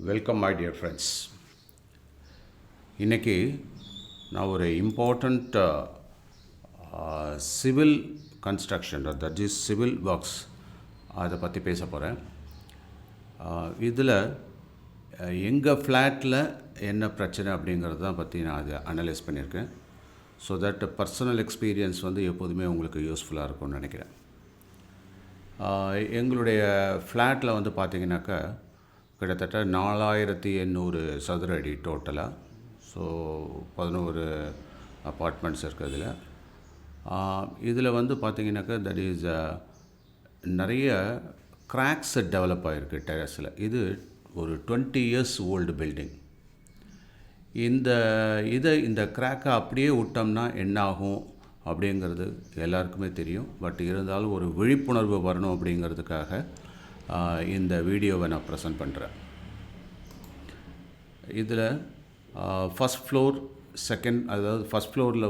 Welcome my dear friends. இன்றைக்கி நான் ஒரு important civil construction, that is civil works, அதை பற்றி பேச போகிறேன். இதில் எங்கள் ஃப்ளாட்டில் என்ன பிரச்சனை அப்படிங்கிறது தான் பற்றி நான் அதை அனலைஸ் பண்ணியிருக்கேன். ஸோ தட் பர்சனல் எக்ஸ்பீரியன்ஸ் எப்போதுமே உங்களுக்கு யூஸ்ஃபுல்லாக இருக்கும்னு நினைக்கிறேன். எங்களுடைய ஃப்ளாட்டில் பார்த்திங்கனாக்கா கிட்டத்தட்ட 4800 சதுர அடி டோட்டலாக. ஸோ 11 அப்பார்ட்மெண்ட்ஸ் இருக்கிறதுல இதில் பார்த்திங்கனாக்கா தட் இஸ் நிறைய கிராக்ஸ் டெவலப் ஆகிருக்கு டெரஸில். இது ஒரு 20 years ஓல்டு பில்டிங். இந்த கிராக்கை அப்படியே விட்டோம்னா என்ன ஆகும் அப்படிங்கிறது எல்லாருக்குமே தெரியும். பட் இருந்தாலும் ஒரு விழிப்புணர்வு வரணும் அப்படிங்கிறதுக்காக இந்த வீடியோவை நான் ப்ரெசென்ட் பண்ணுறேன். இதில் ஃபஸ்ட் ஃப்ளோர், செகண்ட், அதாவது ஃபஸ்ட் ஃப்ளோரில்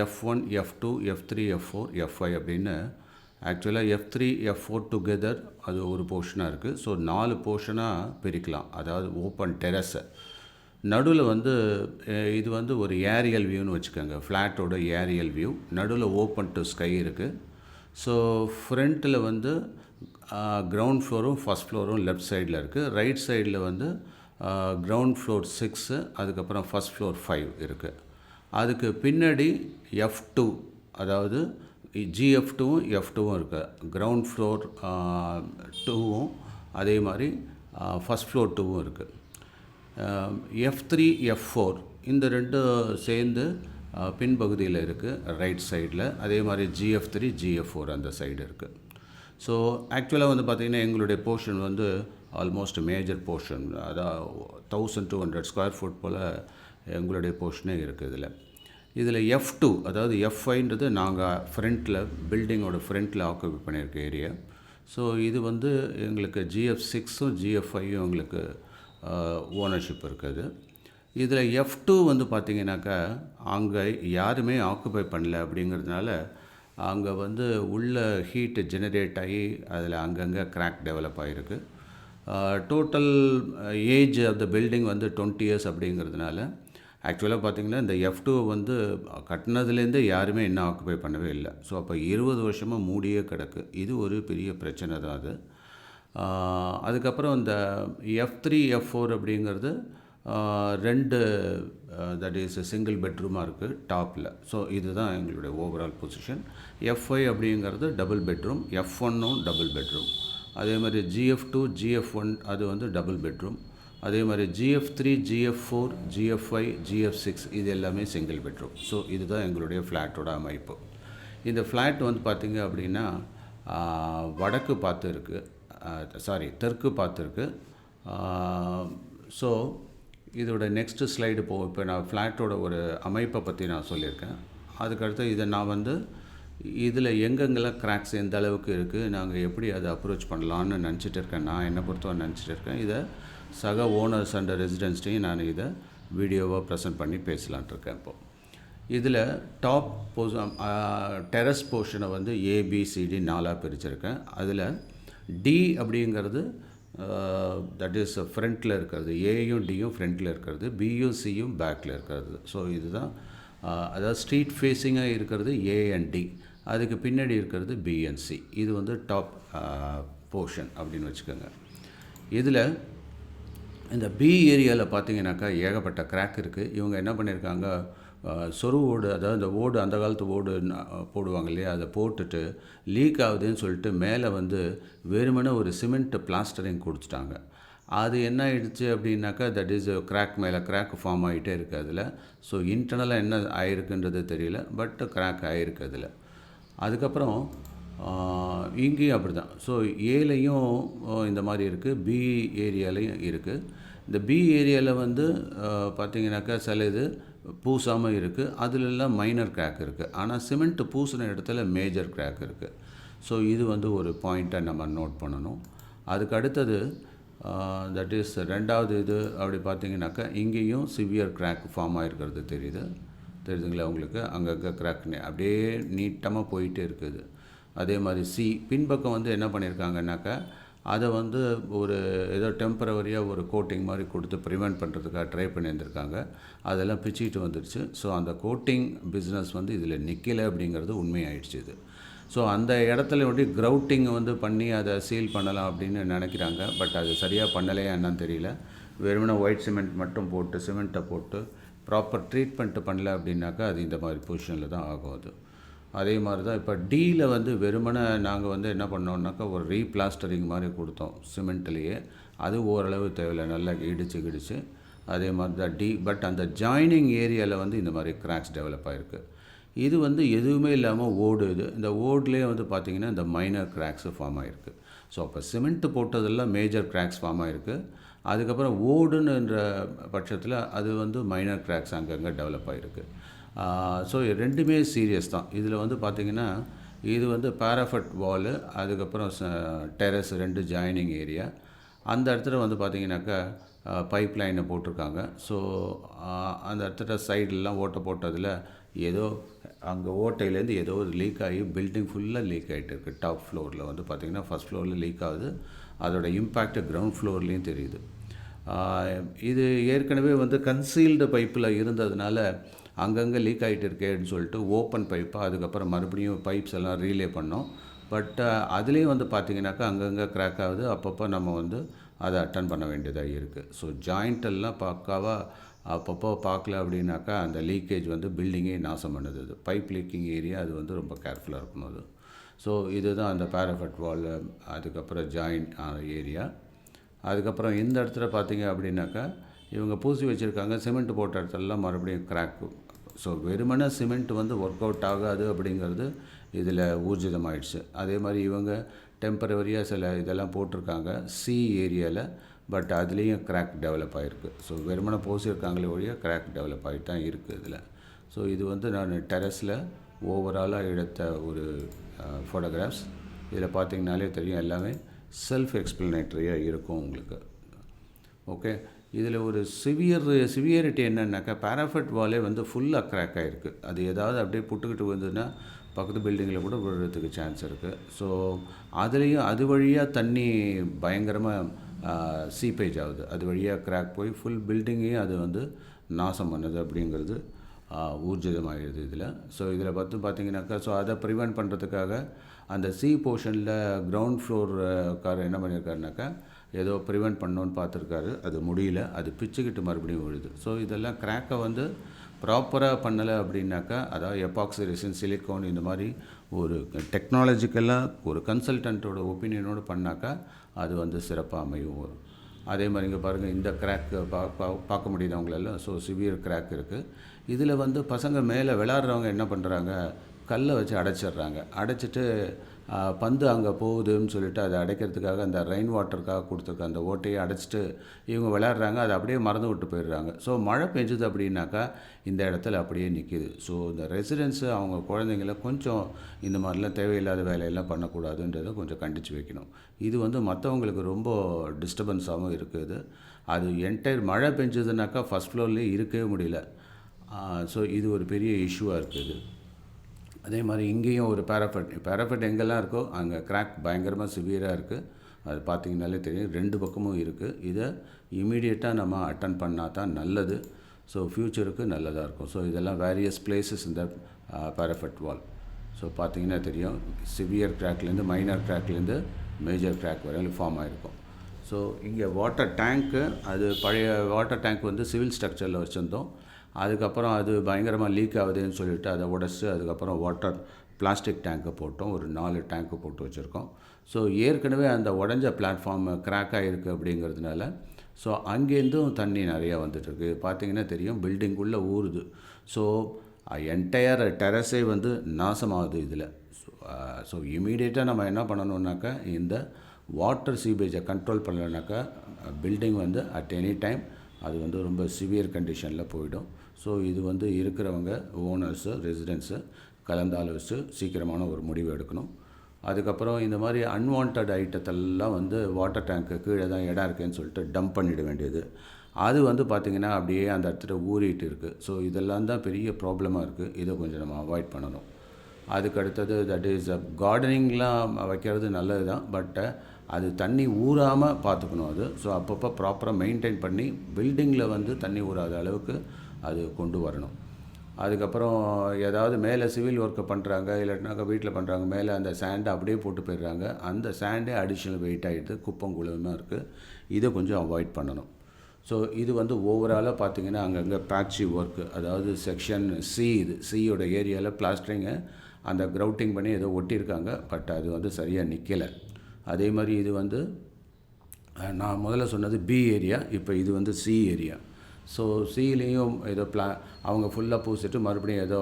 F1, F2, F3, F4, F5 அப்படின்னு ஆக்சுவலாக F3, F4 டுகெதர் அது ஒரு போர்ஷனாக இருக்குது. ஸோ 4 போர்ஷனாக பிரிக்கலாம். அதாவது ஓப்பன் டெரஸை நடுவில் இது ஒரு ஏரியல் வியூன்னு வச்சுக்கோங்க. ஃப்ளாட்டோட ஏரியல் வியூ. நடுவில் ஓப்பன் டு ஸ்கை இருக்குது. ஸோ ஃப்ரண்ட்டில் கிரவுண்ட் ஃப்ளோரும் ஃபஸ்ட் ஃப்ளோரும் லெஃப்ட் சைடில் இருக்குது. ரைட் சைடில் கிரவுண்ட் ஃப்ளோர் 6, அதுக்கப்புறம் ஃபஸ்ட் ஃப்ளோர் 5 இருக்குது. அதுக்கு பின்னாடி F2, அதாவது GF2வும் F2வும் இருக்குது. கிரவுண்ட் ஃப்ளோர் 2வும் அதே மாதிரி ஃபஸ்ட் ஃப்ளோர் 2வும் இருக்குது. F3, F4 இந்த ரெண்டும் சேர்ந்து பின்பகுதியில் இருக்குது ரைட் சைடில். அதே மாதிரி GF3, GF4 அந்த சைடு இருக்குது. ஸோ ஆக்சுவலாக பார்த்திங்கன்னா எங்களுடைய போர்ஷன் ஆல்மோஸ்ட் மேஜர் போர்ஷன், அதாவது 1200 ஸ்கொயர் ஃபுட் போல் எங்களுடைய போர்ஷனே இருக்குது. இதில் F2, அதாவது F5ன்றது நாங்கள் ஃப்ரண்ட்டில், பில்டிங்கோட ஃப்ரண்ட்டில் ஆக்குபை பண்ணியிருக்க ஏரியா. ஸோ இது எங்களுக்கு GF6ம் GF5ம் எங்களுக்கு ஓனர்ஷிப் இருக்குது. இதில் F2 பார்த்திங்கனாக்கா அங்கே யாருமே ஆக்குபை பண்ணல அப்படிங்கிறதுனால அங்கே உள்ள ஹீட்டு ஜெனரேட் ஆகி அதில் அங்கங்கே கிராக் டெவலப் ஆகிருக்கு. Total age of the building 20 years அப்படிங்கிறதுனால ஆக்சுவலாக பார்த்திங்கன்னா இந்த F2 கட்டினதுலேருந்தே யாருமே இன்னும் ஆக்குபை பண்ணவே இல்லை. ஸோ அப்போ 20 வருஷமாக மூடியே கிடக்கு. இது ஒரு பெரிய பிரச்சனை தான் அது. அதுக்கப்புறம் இந்த F3, F4 அப்படிங்கிறது 2 தட் இஸ் சிங்கிள் பெட்ரூமாக இருக்குது டாப்பில். ஸோ இதுதான் எங்களுடைய ஓவரால் பொசிஷன். F5 அப்படிங்கிறது டபுள் பெட்ரூம். F1ம் டபுள் பெட்ரூம். அதே மாதிரி GF2, GF1 அது டபுள் பெட்ரூம். அதே மாதிரி GF3, GF4, GF5, GF6 இது எல்லாமே சிங்கிள் பெட்ரூம். ஸோ இதுதான் எங்களுடைய ஃப்ளாட்டோட அமைப்பு. இந்த ஃப்ளாட் பார்த்திங்க அப்படின்னா வடக்கு பார்த்து இருக்குது, தெற்கு பார்த்து இருக்குது. ஸோ இதோட நெக்ஸ்ட்டு ஸ்லைடு போகும். இப்போ நான் ஃப்ளாட்டோட ஒரு அமைப்பை பற்றி நான் சொல்லியிருக்கேன். அதுக்கடுத்து இதை நான் இதில் எங்கெங்கெல்லாம் கிராக்ஸ் எந்த அளவுக்கு இருக்குது, நாங்கள் எப்படி அதை அப்ரோச் பண்ணலான்னு நினச்சிட்டு இருக்கேன். நான் என்னை பொறுத்தவரை நினச்சிட்டு இருக்கேன். இதை சக ஓனர்ஸ் அண்ட் ரெசிடென்ட்ஸ்டையும் நான் இதை வீடியோவாக ப்ரெசென்ட் பண்ணி பேசலான்ட்டு இருக்கேன். இப்போது இதில் டாப் டெரஸ் போர்ஷனை ABCD 4ஆக பிரிச்சிருக்கேன். அதில் D அப்படிங்கிறது தட் இஸ் ஃப்ரண்ட்டில் இருக்கிறது. ஏயும் டியும் ஃப்ரண்ட்டில் இருக்கிறது, பியும் சியும் பேக்கில் இருக்கிறது. ஸோ இதுதான் அதாவது ஸ்ட்ரீட் ஃபேஸிங்காக இருக்கிறது A and D. அதுக்கு பின்னாடி இருக்கிறது B and C. இது டாப் போர்ஷன் அப்படின்னு வச்சுக்கோங்க. இதில் இந்த B ஏரியாவில் பார்த்திங்கனாக்கா ஏகப்பட்ட கிராக் இருக்குது. இவங்க என்ன பண்ணியிருக்காங்க, சொருவு ஓடு, அதாவது இந்த ஓடு, அந்த காலத்து ஓடு போடுவாங்க இல்லையா, அதை போட்டுட்டு லீக் ஆகுதுன்னு சொல்லிட்டு மேலே வெறுமனே ஒரு சிமெண்ட் பிளாஸ்டரிங் கொடுத்துட்டாங்க. அது என்ன ஆகிடுச்சு அப்படின்னாக்கா தட் இஸ் கிராக் மேலே கிராக் ஃபார்ம் ஆகிட்டே இருக்குது அதில். ஸோ இன்டர்னலாக என்ன ஆகிருக்குன்றது தெரியல, பட் கிராக் ஆகிருக்கு அதில். அதுக்கப்புறம் இங்கேயும் அப்படி தான். ஸோ ஏலையும் இந்த மாதிரி இருக்குது, B ஏரியாலையும் இருக்குது. இந்த B ஏரியாவில் பார்த்திங்கனாக்கா சில இது பூசாமல் இருக்குது. அதிலெல்லாம் மைனர் கிராக் இருக்குது. ஆனால் சிமெண்ட்டு பூசின இடத்துல மேஜர் கிராக் இருக்குது. ஸோ இது ஒரு பாயிண்ட்டை நம்ம நோட் பண்ணணும். அதுக்கு அடுத்தது தட் இஸ் ரெண்டாவது இது அப்படி பார்த்திங்கனாக்கா இங்கேயும் சிவியர் கிராக் ஃபார்ம் ஆகிருக்கிறது தெரியுதுங்களா உங்களுக்கு. அங்கங்கே கிராக் அப்படியே நீட்டமாக போயிட்டே இருக்குது. அதே மாதிரி பின்பக்கம் என்ன பண்ணியிருக்காங்கனாக்கா அதை வந்து ஒரு ஏதோ டெம்பரவரியாக ஒரு கோட்டிங் மாதிரி கொடுத்து ப்ரிவெண்ட் பண்ணுறதுக்காக ட்ரை பண்ணியிருந்திருக்காங்க. அதெல்லாம் பிச்சுக்கிட்டு வந்துடுச்சு. ஸோ அந்த கோட்டிங் பிஸ்னஸ் வந்து இதில் நிற்கலை அப்படிங்கிறது உண்மையாயிடுச்சு இது. ஸோ அந்த இடத்துல வந்து க்ரௌட்டிங் வந்து பண்ணி அதை சீல் பண்ணலாம் அப்படின்னு நினைக்கிறாங்க. பட் அது சரியாக பண்ணலையா என்னன்னு தெரியல. வெறுமனே ஒயிட் சிமெண்ட் மட்டும் போட்டு சிமெண்ட்டை போட்டு ப்ராப்பர் ட்ரீட்மெண்ட்டு பண்ணல அப்படின்னாக்கா அது இந்த மாதிரி பொசிஷனில் தான் ஆகும் அது. அதே மாதிரி தான் இப்போ டீயில் வந்து வெறுமனே நாங்கள் வந்து என்ன பண்ணோம்னாக்கா ஒரு ரீப்ளாஸ்டரிங் மாதிரி கொடுத்தோம் சிமெண்ட்லேயே. அது ஓரளவு தேவையில்லை, நல்லா இடிச்சு அதே மாதிரி தான் டி. பட் அந்த ஜாயினிங் ஏரியாவில் வந்து இந்த மாதிரி கிராக்ஸ் டெவலப் ஆகிருக்கு. இது வந்து எதுவுமே இல்லாமல் ஓடு இது. இந்த ஓட்லேயே வந்து பார்த்திங்கன்னா இந்த மைனர் கிராக்ஸு ஃபார்ம் ஆகிருக்கு. ஸோ அப்போ சிமெண்ட்டு போட்டதெல்லாம் மேஜர் கிராக்ஸ் ஃபார்ம் ஆகிருக்கு. அதுக்கப்புறம் ஓடுன்ற பட்சத்தில் அது வந்து மைனர் கிராக்ஸ் அங்கங்கே டெவலப் ஆகிருக்கு. ஸோ ரெண்டுமே சீரியஸ் தான். இதில் வந்து பார்த்திங்கன்னா இது வந்து பேராஃபட் வாலு, அதுக்கப்புறம் டெரஸ் 2 ஜாயினிங் ஏரியா. அந்த இடத்துல வந்து பார்த்திங்கனாக்கா பைப் லைனை போட்டிருக்காங்க. ஸோ அந்த இடத்துல சைடெலாம் ஓட்டை போட்டதில் ஏதோ அங்கே ஓட்டையிலேருந்து ஏதோ ஒரு லீக் ஆகி பில்டிங் ஃபுல்லாக லீக் ஆகிட்டு இருக்குது. டாப் ஃப்ளோரில் வந்து பார்த்திங்கன்னா ஃபஸ்ட் ஃப்ளோரில் லீக் ஆகுது. அதோட இம்பேக்ட் கிரவுண்ட் ஃப்ளோர்லேயும் தெரியுது. இது ஏற்கனவே வந்து கன்சீல்டு பைப்பில் இருந்ததுனால அங்கங்கே லீக் ஆகிட்டு இருக்கேன்னு சொல்லிட்டு ஓப்பன் பைப்பாக அதுக்கப்புறம் மறுபடியும் பைப்ஸ் எல்லாம் ரீலே பண்ணோம். பட் அதுலேயும் வந்து பார்த்திங்கனாக்கா அங்கங்கே க்ராக் ஆகுது. அப்பப்போ நம்ம வந்து அதை அட்டன் பண்ண வேண்டியதாக இருக்குது. ஸோ ஜாயிண்டெல்லாம் பக்காவாக அப்பப்போ பார்க்கல அப்படின்னாக்கா அந்த லீக்கேஜ் வந்து பில்டிங்கே நாசம் பண்ணுது. அது பைப் லீக்கிங் ஏரியா, அது வந்து ரொம்ப கேர்ஃபுல்லாக இருக்கணும் அது. ஸோ இதுதான் அந்த பேராஃபட் வால், அதுக்கப்புறம் ஜாயின் ஏரியா. அதுக்கப்புறம் இந்த இடத்துல பார்த்திங்க அப்படின்னாக்கா இவங்க பூசி வச்சுருக்காங்க சிமெண்ட் போட்ட இடத்துலலாம் மறுபடியும் கிராக்கு. ஸோ வெறுமனே சிமெண்ட் வந்து ஒர்க் அவுட் ஆகாது அப்படிங்கிறது இதில் ஊர்ஜிதமாயிடுச்சு. அதே மாதிரி இவங்க டெம்பரவரியாக சில இதெல்லாம் போட்டிருக்காங்க சி ஏரியாவில். பட் அதுலேயும் கிராக் டெவலப் ஆகிருக்கு. ஸோ வெறுமனே பூசியிருக்காங்களே ஒழிய கிராக் டெவலப் ஆகிட்டு தான் இருக்குது இதில். ஸோ இது வந்து நான் டெரஸில் ஓவராலாக எடுத்த ஒரு ஃபோட்டோகிராஃப்ஸ். இதில் பார்த்திங்கனாலே தெரியும், எல்லாமே செல்ஃப் எக்ஸ்பிளனேட்டரியாக இருக்கும் உங்களுக்கு. ஓகே, இதில் ஒரு சிவியரிட்டி என்னன்னாக்கா பேராஃபட் வாலே வந்து ஃபுல்லாக க்ராக் ஆகிருக்கு. அது ஏதாவது அப்படியே புட்டுக்கிட்டு வந்ததுன்னா பக்கத்து பில்டிங்கில் கூட விழுறதுக்கு சான்ஸ் இருக்குது. ஸோ அதுலேயும் அது வழியாக தண்ணி பயங்கரமாக சீப்பேஜ் ஆகுது. அது வழியாக க்ராக் போய் ஃபுல் பில்டிங்கையும் அது வந்து நாசம் பண்ணுது அப்படிங்கிறது ஊர்ஜிதமாகிடுது இதில். ஸோ இதில் பார்த்திங்கனாக்கா ஸோ அதை ப்ரிவெண்ட் பண்ணுறதுக்காக அந்த சி போர்ஷனில் கிரவுண்ட் ஃப்ளோர்காரர் என்ன பண்ணியிருக்காருனாக்கா ஏதோ ப்ரிவெண்ட் பண்ணோன்னு பார்த்துருக்காரு. அது முடியல, அது பிச்சுக்கிட்டு மறுபடியும் விழுது. ஸோ இதெல்லாம் கிராக்கை வந்து ப்ராப்பராக பண்ணலை அப்படின்னாக்கா, அதாவது எபாக்சி ரெசின், சிலிக்கான் இந்த மாதிரி ஒரு டெக்னாலஜிக்கலாக ஒரு கன்சல்டண்ட்டோட ஒப்பீனியனோடு பண்ணாக்கா அது வந்து சிறப்பாக அமையும் வரும். அதே மாதிரி இங்கே பாருங்கள், இந்த கிராக்கு பார்க்க முடியுது அவங்களால. ஸோ சிவியர் கிராக் இருக்குது. இதில் வந்து பசங்க மேலே விளாட்றவங்க என்ன பண்ணுறாங்க, கல்லை வச்சு அடைச்சிட்றாங்க. அடைச்சிட்டு பந்து அங்கே போகுதுன்னு சொல்லிட்டு அதை அடைக்கிறதுக்காக அந்த ரெயின் வாட்டருக்காக கொடுத்துருக்க அந்த ஓட்டையை அடைச்சிட்டு இவங்க விளையாடுறாங்க. அதை அப்படியே மறந்து விட்டு போயிடுறாங்க. ஸோ மழை பெஞ்சுது அப்படின்னாக்கா இந்த இடத்துல அப்படியே நிற்கிது. ஸோ இந்த ரெசிடென்ஸு அவங்க குழந்தைங்கள கொஞ்சம் இந்த மாதிரிலாம் தேவையில்லாத வேலையெல்லாம் பண்ணக்கூடாதுன்றதை கொஞ்சம் கண்டித்து வைக்கணும். இது வந்து மற்றவங்களுக்கு ரொம்ப டிஸ்டர்பன்ஸாகவும் இருக்குது. அது என்டையர் மழை பெஞ்சதுனாக்கா ஃபஸ்ட் ஃப்ளோர்லேயே இருக்கவே முடியல. ஸோ இது ஒரு பெரிய இஷ்யூவாக இருக்குது. அதே மாதிரி இங்கேயும் ஒரு பேராஃபட் எங்கெல்லாம் இருக்கோ அங்கே கிராக் பயங்கரமாக சிவியராக இருக்குது. அது பார்த்திங்கனாலே தெரியும், 2 பக்கமும் இருக்குது. இதை இமீடியட்டாக நம்ம அட்டன் பண்ணால் தான் நல்லது. ஸோ ஃப்யூச்சருக்கு நல்லதாக இருக்கும். ஸோ இதெல்லாம் வேரியஸ் பிளேசஸ் இந்த பேராஃபட் வால். ஸோ பார்த்திங்கன்னா தெரியும், சிவியர் கிராக்லேருந்து மைனர் கிராக்லேருந்து மேஜர் கிராக் வரையும் ஃபார்ம் ஆகிருக்கும். ஸோ இங்கே வாட்டர் டேங்க்கு, அது பழைய வாட்டர் டேங்க் வந்து சிவில் ஸ்ட்ரக்சரில் வச்சுருந்தோம். அதுக்கப்புறம் அது பயங்கரமாக லீக் ஆகுதுன்னு சொல்லிவிட்டு அதை உடச்சி அதுக்கப்புறம் வாட்டர் பிளாஸ்டிக் டேங்க்கை போட்டோம். ஒரு 4 டேங்க்கு போட்டு வச்சுருக்கோம். ஸோ ஏற்கனவே அந்த உடஞ்ச பிளாட்ஃபார்ம் கிராக் ஆகிருக்கு அப்படிங்கிறதுனால ஸோ அங்கேருந்தும் தண்ணி நிறையா வந்துட்டுருக்கு. பார்த்திங்கன்னா தெரியும், பில்டிங்குள்ளே ஊறுது. ஸோ என்டையர் டெரஸே வந்து நாசமாகுது இதில். ஸோ இமீடியட்டாக நம்ம என்ன பண்ணணுன்னாக்கா இந்த வாட்டர் சீவேஜை கண்ட்ரோல் பண்ணலைனாக்கா பில்டிங் வந்து அட் எனி டைம் அது வந்து ரொம்ப சிவியர் கண்டிஷனில் போயிடும். ஸோ இது வந்து இருக்கிறவங்க ஓனர்ஸு ரெசிடென்ட்ஸு கலந்து ஆலோசித்து சீக்கிரமான ஒரு முடிவு எடுக்கணும். அதுக்கப்புறம் இந்த மாதிரி அன்வான்ட் ஐட்டத்தெல்லாம் வந்து வாட்டர் டேங்க்கு கீழே தான் இடம் இருக்குதுன்னு சொல்லிட்டு டம்ப் பண்ணிட வேண்டியது. அது வந்து பார்த்திங்கன்னா அப்படியே அந்த இடத்துல ஊறிட்டு இருக்குது. ஸோ இதெல்லாம் தான் பெரிய ப்ராப்ளமாக இருக்குது. இதை கொஞ்சம் நம்ம அவாய்ட் பண்ணணும். அதுக்கு அடுத்தது தட் இஸ் கார்டனிங்லாம் வைக்கிறது நல்லது தான். பட் அது தண்ணி ஊறாமல் பார்த்துக்கணும் அது. ஸோ அப்பப்போ ப்ராப்பராக மெயின்டைன் பண்ணி பில்டிங்கில் வந்து தண்ணி ஊறாத அளவுக்கு அது கொண்டு வரணும். அதுக்கப்புறம் ஏதாவது மேலே சிவில் ஒர்க்கு பண்ணுறாங்க, இல்லாட்டினாக்கா வீட்டில் பண்ணுறாங்க, மேலே அந்த சேண்டை அப்படியே போட்டு போயிடுறாங்க. அந்த சேண்டே அடிஷ்னல் வெயிட் ஆகிடுது, குப்பம் குழுவமாக இருக்குது. இதை கொஞ்சம் அவாய்ட் பண்ணணும். ஸோ இது வந்து ஓவராலாக பார்த்திங்கன்னா அங்கங்கே பேட்சி ஒர்க்கு, அதாவது செக்ஷன் சி, இது சியோட ஏரியாவில் பிளாஸ்டரிங்கை அந்த க்ரௌட்டிங் பண்ணி ஏதோ ஒட்டியிருக்காங்க, பட் அது வந்து சரியாக நிற்கலை. அதே மாதிரி இது வந்து நான் முதல்ல சொன்னது பி ஏரியா, இப்போ இது வந்து சி ஏரியா. ஸோ சிலேயும் ஏதோ அவங்க ஃபுல்லாக பூசிட்டு மறுபடியும் ஏதோ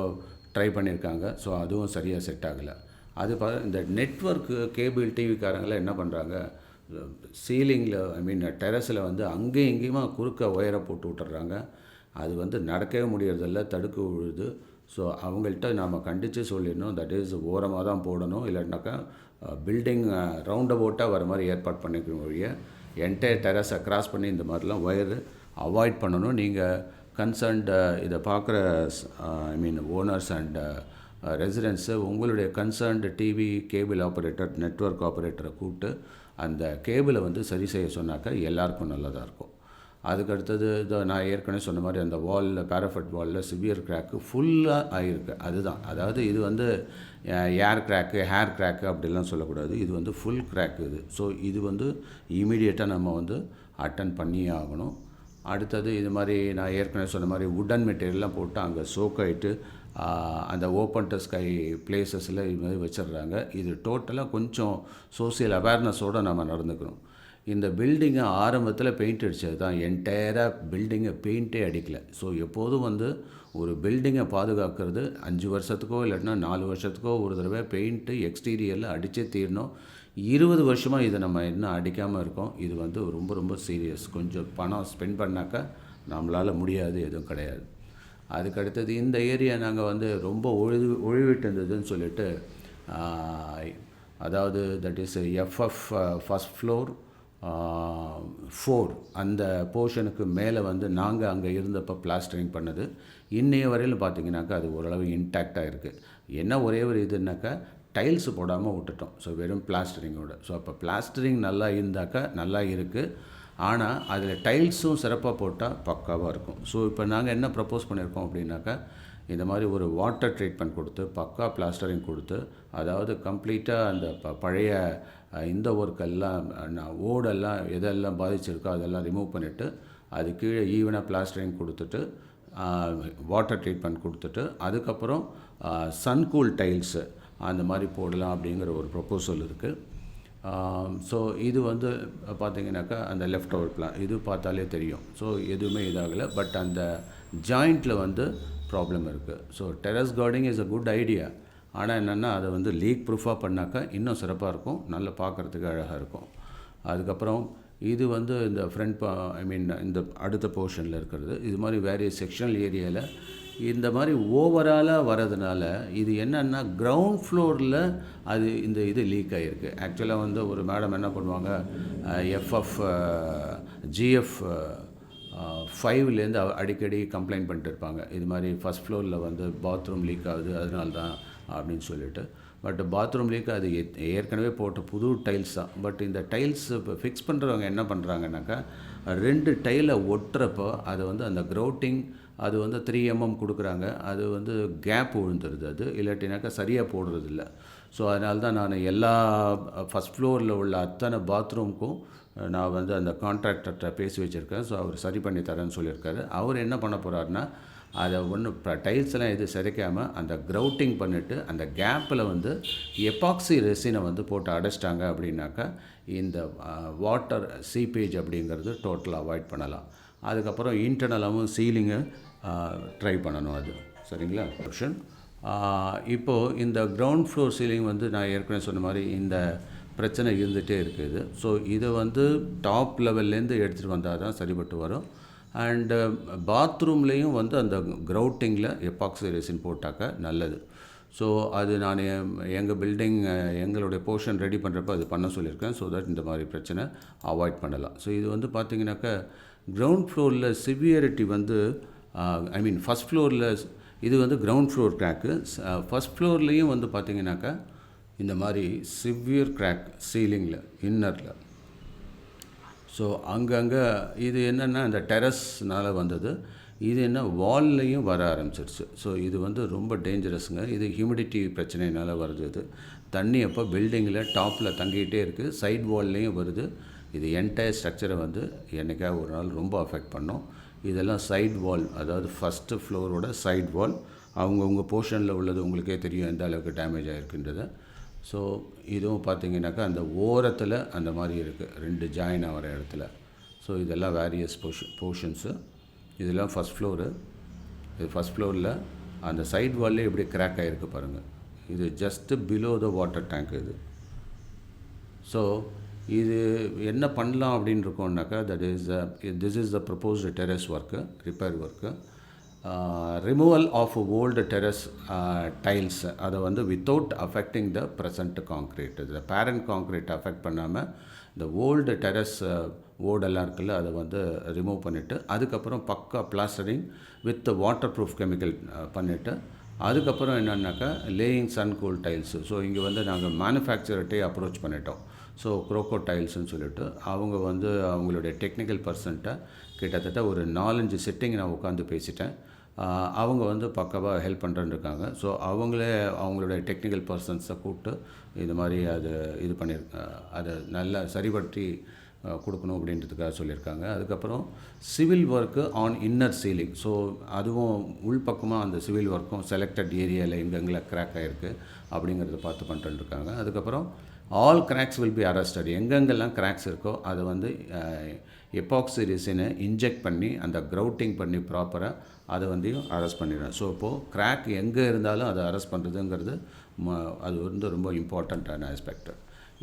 ட்ரை பண்ணியிருக்காங்க. ஸோ அதுவும் சரியாக செட் ஆகலை. அது இந்த நெட்வொர்க்கு கேபிள் டிவிக்காரங்களாம் என்ன பண்ணுறாங்க, சீலிங்கில் டெரஸில் வந்து அங்கேயும் இங்கேயுமா குறுக்க ஒயரை போட்டு விட்டுறாங்க. அது வந்து நடக்கவே முடியறதில்ல, தடுக்க விழுது. ஸோ அவங்கள்ட்ட நாம் கண்டித்து சொல்லிடணும், தட் இஸ் ஓரமாக தான் போடணும், இல்லைனாக்கா பில்டிங் ரவுண்ட் அபவுட்டாக வர மாதிரி ஏற்பாடு பண்ணிக்கணும். வழிய என்டையர் டெரஸை க்ராஸ் பண்ணி இந்த மாதிரிலாம் ஒயரு அவாய்ட் பண்ணணும். நீங்கள் கன்சர்ன்டு இதை பார்க்குற ஓனர்ஸ் அண்ட் ரெசிடென்ட்ஸு உங்களுடைய concerned TV cable operator, network ஆப்ரேட்டரை கூப்பிட்டு அந்த கேபிளை வந்து சரி செய்ய சொன்னாக்கா எல்லாருக்கும் நல்லதாக இருக்கும். அதுக்கடுத்தது நான் ஏற்கனவே சொன்ன மாதிரி அந்த வாலில், பேராஃபட் வாலில் சிவியர் கிராக்கு ஃபுல்லாக ஆகிருக்கு. அதுதான், அதாவது இது வந்து ஏர் கிராக்கு, ஹேர் கிராக்கு அப்படிலாம் சொல்லக்கூடாது. இது வந்து ஃபுல் கிராக்கு இது. ஸோ இது வந்து இமீடியட்டாக நம்ம வந்து அட்டன் பண்ணியே ஆகணும். அடுத்தது இது மாதிரி நான் ஏற்கனவே சொன்ன மாதிரி வுடன் மெட்டீரியல்லாம் போட்டு அங்கே சோக் ஆகிட்டு அந்த ஓப்பன் டு ஸ்கை பிளேசஸில் இது மாதிரி வச்சிடுறாங்க. இது டோட்டலாக கொஞ்சம் சோசியல் அவேர்னஸோடு நம்ம நடந்துக்கணும். இந்த பில்டிங்கை ஆரம்பத்தில் பெயிண்ட் அடித்தது தான், என்டையராக பில்டிங்கை பெயிண்ட்டே அடிக்கலை. ஸோ எப்போதும் வந்து ஒரு பில்டிங்கை பாதுகாக்கிறது 5 வருஷத்துக்கோ இல்லைன்னா 4 வருஷத்துக்கோ ஒரு தடவை பெயிண்ட்டு எக்ஸ்டீரியரில் அடித்தே தீரணும். 20 வருஷமாக இதை நம்ம இன்னும் அடிக்காமல் இருக்கோம். இது வந்து ரொம்ப ரொம்ப சீரியஸ். கொஞ்சம் பணம் ஸ்பெண்ட் பண்ணாக்கா நம்மளால் முடியாது, எதுவும் கிடையாது. அதுக்கடுத்தது இந்த ஏரியா நாங்கள் வந்து ரொம்ப ஒழிவிட்டு இருந்ததுன்னு சொல்லிட்டு, அதாவது that is FF first floor 4 அந்த போர்ஷனுக்கு மேலே வந்து நாங்கள் அங்கே இருந்தப்போ பிளாஸ்டரிங் பண்ணது. இன்னைய வரையில் பார்த்திங்கனாக்கா அது ஓரளவு இன்டாக்டாக இருக்குது. என்ன ஒரே ஒரு இதுனாக்கா டைல்ஸ் போடாமல் விட்டுட்டோம். ஸோ வெறும் பிளாஸ்டரிங்கோட. ஸோ அப்போ பிளாஸ்டரிங் நல்லா இருந்தாக்கா நல்லா இருக்குது. ஆனால் அதில் டைல்ஸும் சிறப்பாக போட்டால் பக்காவாக இருக்கும். ஸோ இப்போ நாங்கள் என்ன ப்ரப்போஸ் பண்ணியிருக்கோம் அப்படின்னாக்கா, இந்த மாதிரி ஒரு வாட்டர் ட்ரீட்மெண்ட் கொடுத்து பக்கா பிளாஸ்டரிங் கொடுத்து, அதாவது கம்ப்ளீட்டாக அந்த பழைய இந்த ஒர்க்கெல்லாம் ஓடெல்லாம் எதெல்லாம் பாதிச்சிருக்கோ அதெல்லாம் ரிமூவ் பண்ணிவிட்டு அது கீழே ஈவனாக பிளாஸ்டரிங் கொடுத்துட்டு வாட்டர் ட்ரீட்மெண்ட் கொடுத்துட்டு அதுக்கப்புறம் சன்கூல் டைல்ஸு அந்த மாதிரி போடலாம் அப்படிங்கிற ஒரு ப்ரொப்போசல் இருக்குது. ஸோ இது வந்து பார்த்திங்கனாக்கா அந்த லெஃப்ட் ஓவர் பிளான் இது பார்த்தாலே தெரியும். ஸோ எதுவுமே இதாகலை, பட் அந்த ஜாயிண்ட்டில் வந்து ப்ராப்ளம் இருக்குது. So terrace guarding is a good idea. ஆனால் என்னென்னா அதை வந்து லீக் ப்ரூஃபாக பண்ணாக்கா இன்னும் சிறப்பாக இருக்கும், நல்லா பார்க்குறதுக்கு அழகாக இருக்கும். அதுக்கப்புறம் இது வந்து இந்த ஃப்ரண்ட் இந்த அடுத்த போர்ஷனில் இருக்கிறது. இது மாதிரி வேரியஸ் செக்ஷனல் ஏரியாவில் இந்த மாதிரி ஓவராலாக வரதுனால இது என்னென்னா கிரவுண்ட் ஃப்ளோரில் அது இது லீக் ஆகிருக்கு. ஆக்சுவலாக வந்து ஒரு மேடம் என்ன பண்ணுவாங்க, எஃப்எஃப் ஜிஎஃப் 5லேருந்து அடிக்கடி கம்ப்ளைண்ட் பண்ணிட்டு இருப்பாங்க. இது மாதிரி ஃபஸ்ட் ஃப்ளோரில் வந்து பாத்ரூம் லீக் ஆகுது, அதனால தான் அப்படின்னு சொல்லிட்டு. பட் பாத்ரூம் லீக் அது ஏற்கனவே போட்ட புது டைல்ஸ் தான். பட் இந்த டைல்ஸ் இப்போ ஃபிக்ஸ் பண்ணுறவங்க என்ன பண்ணுறாங்கனாக்கா, 2 டைலை ஒட்டுறப்போ அதை வந்து அந்த க்ரௌட்டிங் அது வந்து 3 mm கொடுக்குறாங்க. அது வந்து கேப் விழுந்துருது, அது இல்லாட்டினாக்கா சரியாக போடுறதில்ல. ஸோ அதனால தான் நான் எல்லா ஃபஸ்ட் ஃப்ளோரில் உள்ள அத்தனை பாத்ரூமுக்கும் நான் வந்து அந்த கான்ட்ராக்டர்கிட்ட பேசி வச்சுருக்கேன். ஸோ அவர் சரி பண்ணி தரேன்னு சொல்லியிருக்காரு. அவர் என்ன பண்ண போகிறாருன்னா, அதை ஒன்று டைல்ஸ்லாம் எது சிதைக்காமல் அந்த க்ரௌட்டிங் பண்ணிவிட்டு அந்த கேப்பில் வந்து எபாக்சி ரெசினை வந்து போட்டு அடைச்சிட்டாங்க அப்படின்னாக்கா இந்த வாட்டர் சீப்பேஜ் அப்படிங்கிறது டோட்டலாக அவாய்ட் பண்ணலாம். அதுக்கப்புறம் இன்டர்னலாகவும் சீலிங்கை ட்ரை பண்ணணும். அது சரிங்களா ஆப்ஷன். இப்போது இந்த கிரவுண்ட் ஃப்ளோர் சீலிங் வந்து நான் ஏற்கனவே சொன்ன மாதிரி இந்த பிரச்சனை இருந்துகிட்டே இருக்குது. ஸோ இதை வந்து டாப் லெவல்லேருந்து எடுத்துகிட்டு வந்தால் தான் சரிப்பட்டு வரும். அண்டு பாத்ரூம்லேயும் வந்து அந்த க்ரௌட்டிங்கில் எபாக்சி ரெசின் போட்டாக்கா நல்லது. ஸோ அது நான் எங்கள் பில்டிங் எங்களுடைய போர்ஷன் ரெடி பண்ணுறப்ப அது பண்ண சொல்லியிருக்கேன். ஸோ தட் இந்த மாதிரி பிரச்சனை அவாய்ட் பண்ணலாம். ஸோ இது வந்து பார்த்திங்கனாக்கா கிரவுண்ட் ஃப்ளோரில் சிவியரிட்டி வந்து ஃபஸ்ட் ஃப்ளோரில் இது வந்து கிரவுண்ட் ஃப்ளோர் கிராக்கு. ஃபஸ்ட் ஃப்ளோர்லேயும் வந்து பார்த்திங்கனாக்கா இந்த மாதிரி சிவியர் கிராக் சீலிங்கில் இன்னரில். ஸோ அங்கங்கே இது என்னென்னா இந்த டெரஸ்னால் வந்தது. இது என்ன வால்லையும் வர ஆரம்பிச்சிருச்சு. ஸோ இது வந்து ரொம்ப டேஞ்சரஸுங்க. இது ஹியூமிடிட்டி பிரச்சனையினால் வருது. இது தண்ணி அப்போ பில்டிங்கில் டாப்பில் தங்கிக்கிட்டே இருக்குது, சைட் வால்லையும் வருது. இது என்டையர் ஸ்ட்ரக்சரை வந்து என்றைக்காக ஒரு நாள் ரொம்ப அஃபெக்ட் பண்ணும். இதெல்லாம் சைட் வால், அதாவது ஃபஸ்ட்டு ஃப்ளோரோட சைட் வால். அவங்கவுங்க போர்ஷனில் உள்ளது உங்களுக்கே தெரியும் எந்த அளவுக்கு டேமேஜ் ஆகிருக்குன்றது. ஸோ இதுவும் பார்த்திங்கனாக்கா அந்த ஓரத்தில் அந்த மாதிரி இருக்குது, 2 ஜாயின் ஆகிற இடத்துல. ஸோ இதெல்லாம் வேரியஸ் போர்ஷன்ஸு. இதெல்லாம் ஃபஸ்ட் ஃப்ளோரு. இது ஃபஸ்ட் ஃப்ளோரில் அந்த சைட் வால்லே எப்படி கிராக் ஆகிருக்கு பாருங்கள். இது just below the water tank இது. ஸோ இது என்ன பண்ணலாம் அப்படின்னு இருக்கோம்னாக்கா, this is the proposed terrace work, repair work. Removal of old terrace tiles, அதை வந்து without affecting the present concrete. இந்த பேரண்ட் காங்க்ரீட் அஃபெக்ட் பண்ணாமல் இந்த ஓல்டு டெரஸ் ஓடெல்லாம் இருக்குல்ல, அதை வந்து ரிமூவ் பண்ணிவிட்டு அதுக்கப்புறம் பக்கா plastering with water proof chemical பண்ணிவிட்டு அதுக்கப்புறம் என்னன்னாக்கா லேயிங் சன்கூல் டைல்ஸு. ஸோ இங்கே வந்து நாங்கள் மேனுஃபேக்சர்கிட்டே அப்ரோச் பண்ணிட்டோம். ஸோ க்ரோக்கோ டைல்ஸ்னு சொல்லிட்டு அவங்க வந்து அவங்களுடைய டெக்னிக்கல் பர்சன்ட்டை கிட்டத்தட்ட ஒரு 4-5 செட்டிங் நான் உட்காந்து பேசிட்டேன். அவங்க வந்து பக்காவாக ஹெல்ப் பண்ணுறேன்னு இருக்காங்க. ஸோ அவங்களே அவங்களுடைய டெக்னிக்கல் பர்சன்ஸை கூப்பிட்டு இது மாதிரி இது அதை நல்லா சரிபடுத்தி கொடுக்கணும் அப்படின்றதுக்காக சொல்லியிருக்காங்க. அதுக்கப்புறம் civil work on inner ceiling. So அதுவும் உள்பக்கமாக அந்த சிவில் ஒர்க்கும் செலக்டட் ஏரியாவில் எங்கெங்கே கிராக் ஆகிருக்கு அப்படிங்கிறத பார்த்து பண்ணிட்டு இருக்காங்க. அதுக்கப்புறம் all cracks will be arrested. எங்கெங்கெல்லாம் கிராக்ஸ் இருக்கோ அதை வந்து எபாக்சி ரெசினை இன்ஜெக்ட் பண்ணி அந்த க்ரௌட்டிங் பண்ணி ப்ராப்பராக அதை வந்து அரெஸ்ட் பண்ணிடுறேன். ஸோ இப்போது கிராக் எங்கே இருந்தாலும் அதை அரெஸ்ட் பண்ணுறதுங்கிறது அது வந்து ரொம்ப இம்பார்ட்டண்ட்டான ஆஸ்பெக்ட்.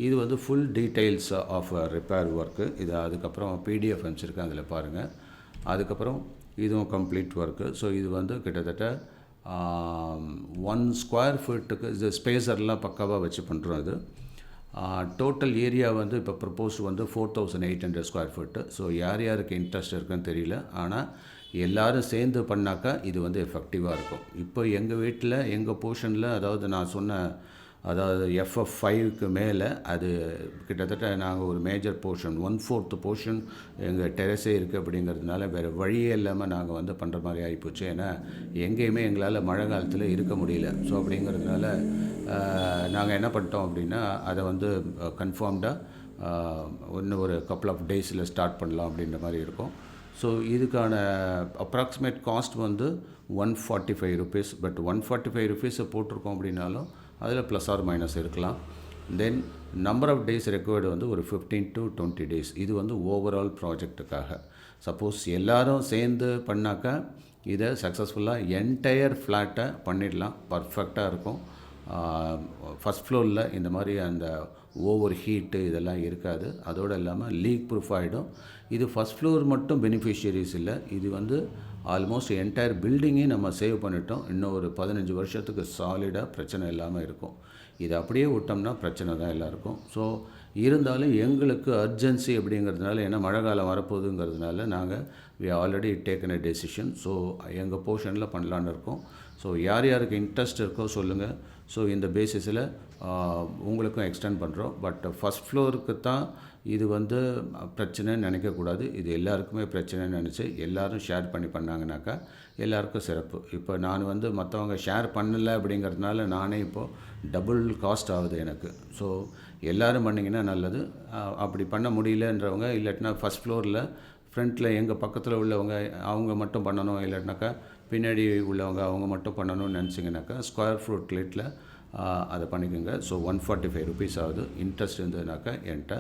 இது வந்து full details of repair work. இது அதுக்கப்புறம் பிடிஎஃப் அனுப்பிச்சிருக்கேன், அதில் பாருங்கள். அதுக்கப்புறம் இதுவும் கம்ப்ளீட் ஒர்க்கு. ஸோ இது வந்து கிட்டத்தட்ட 1 ஸ்கொயர் ஃபீட்டுக்கு இது ஸ்பேஸர்லாம் பக்காவாக வச்சு பண்ணுறோம். இது டோட்டல் ஏரியா வந்து இப்போ ப்ரப்போஸ் வந்து 4800 ஸ்கொயர் ஃபீட்டு. ஸோ யார் யாருக்கு இன்ட்ரெஸ்ட் இருக்குன்னு தெரியல, ஆனால் எல்லோரும் சேர்ந்து பண்ணாக்கா இது வந்து எஃபெக்டிவாக இருக்கும். இப்போ எங்கள் வீட்டில் எங்கள் போர்ஷனில், அதாவது நான் சொன்ன அதாவது FF5க்கு மேலே அது கிட்டத்தட்ட நாங்கள் ஒரு மேஜர் போர்ஷன் 1/4 போர்ஷன் எங்கள் டெரஸே இருக்குது. அப்படிங்கிறதுனால வேறு வழியே இல்லாமல் நாங்கள் வந்து பண்ணுற மாதிரி ஆகிப்போச்சு. ஏன்னா எங்கேயுமே எங்களால் மழை காலத்தில் இருக்க முடியல. ஸோ அப்படிங்கிறதுனால நாங்கள் என்ன பண்ணிட்டோம் அப்படின்னா, அதை வந்து கன்ஃபார்ம்டாக இன்னும் ஒரு கப்புள் ஆஃப் டேஸில் ஸ்டார்ட் பண்ணலாம் அப்படின்ற மாதிரி இருக்கும். ஸோ இதுக்கான அப்ராக்சிமேட் காஸ்ட் வந்து 145 ருபீஸ். பட் 145 ருபீஸை போட்டிருக்கோம் அப்படின்னாலும் அதில் ப்ளஸ் ஆர் மைனஸ் இருக்கலாம். Then number of days required வந்து ஒரு 15 to 20 டேஸ். இது வந்து ஓவரால் ப்ராஜெக்ட்டுக்காக. சப்போஸ் எல்லோரும் சேர்ந்து பண்ணாக்கா இதை சக்ஸஸ்ஃபுல்லாக என்டையர் ஃப்ளாட்டை பண்ணிடலாம், பர்ஃபெக்டாக இருக்கும். ஃபஸ்ட் ஃப்ளோரில் இந்த மாதிரி அந்த ஓவர் ஹீட்டு இதெல்லாம் இருக்காது. அதோடு இல்லாமல் லீக் ப்ரூஃப் ஆகிடும். இது ஃபஸ்ட் ஃப்ளோர் மட்டும் பெனிஃபிஷியரிஸ் இல்லை, இது வந்து ஆல்மோஸ்ட் என்டையர் பில்டிங்கே நம்ம சேவ் பண்ணிட்டோம். இன்னும் ஒரு 15 வருஷத்துக்கு சாலிடாக பிரச்சனை இல்லாமல் இருக்கும். இது அப்படியே விட்டோம்னா பிரச்சனை தான் எல்லாருக்கும். ஸோ இருந்தாலும் எங்களுக்கு அர்ஜென்சி அப்படிங்கிறதுனால, ஏன்னா மழை காலம் வரப்போகுதுங்கிறதுனால நாங்கள் already taken a decision. So எங்கள் போர்ஷனில் பண்ணலான்னு இருக்கோம். ஸோ யார் யாருக்கு இன்ட்ரெஸ்ட் இருக்கோ சொல்லுங்கள். ஸோ இந்த பேசிஸில் உங்களுக்கும் எக்ஸ்டெண்ட் பண்ணுறோம். பட் ஃபஸ்ட் ஃப்ளோருக்கு தான் இது வந்து பிரச்சனைன்னு நினைக்கக்கூடாது. இது எல்லாருக்குமே பிரச்சனைன்னு நினச்சி எல்லோரும் ஷேர் பண்ணி பண்ணாங்கனாக்கா எல்லாருக்கும் சிறப்பு. இப்போ நான் வந்து மற்றவங்க ஷேர் பண்ணலை அப்படிங்கிறதுனால நானே இப்போது டபுள் காஸ்ட் ஆகுது எனக்கு. ஸோ எல்லோரும் பண்ணிங்கன்னா நல்லது. அப்படி பண்ண முடியலன்றவங்க, இல்லாட்டினா ஃபஸ்ட் ஃப்ளோரில் ஃப்ரண்ட்டில் எங்கள் பக்கத்தில் உள்ளவங்க அவங்க மட்டும் பண்ணணும், இல்லாட்டினாக்கா பின்னாடி உள்ளவங்க அவங்க மட்டும் பண்ணணும்னு நினச்சிங்கனாக்கா ஸ்கொயர் ஃபுட் ரேட்டில் அதை பண்ணிக்கோங்க. ஸோ 145 ருபீஸ் ஆகுது. இன்ட்ரெஸ்ட் இருந்ததுனாக்கா என்கிட்ட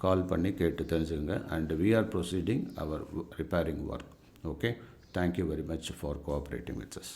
கால் பண்ணி கேட்டு தெரிஞ்சுங்க. And we are proceeding our repairing work. Okay, thank you very much for cooperating with us.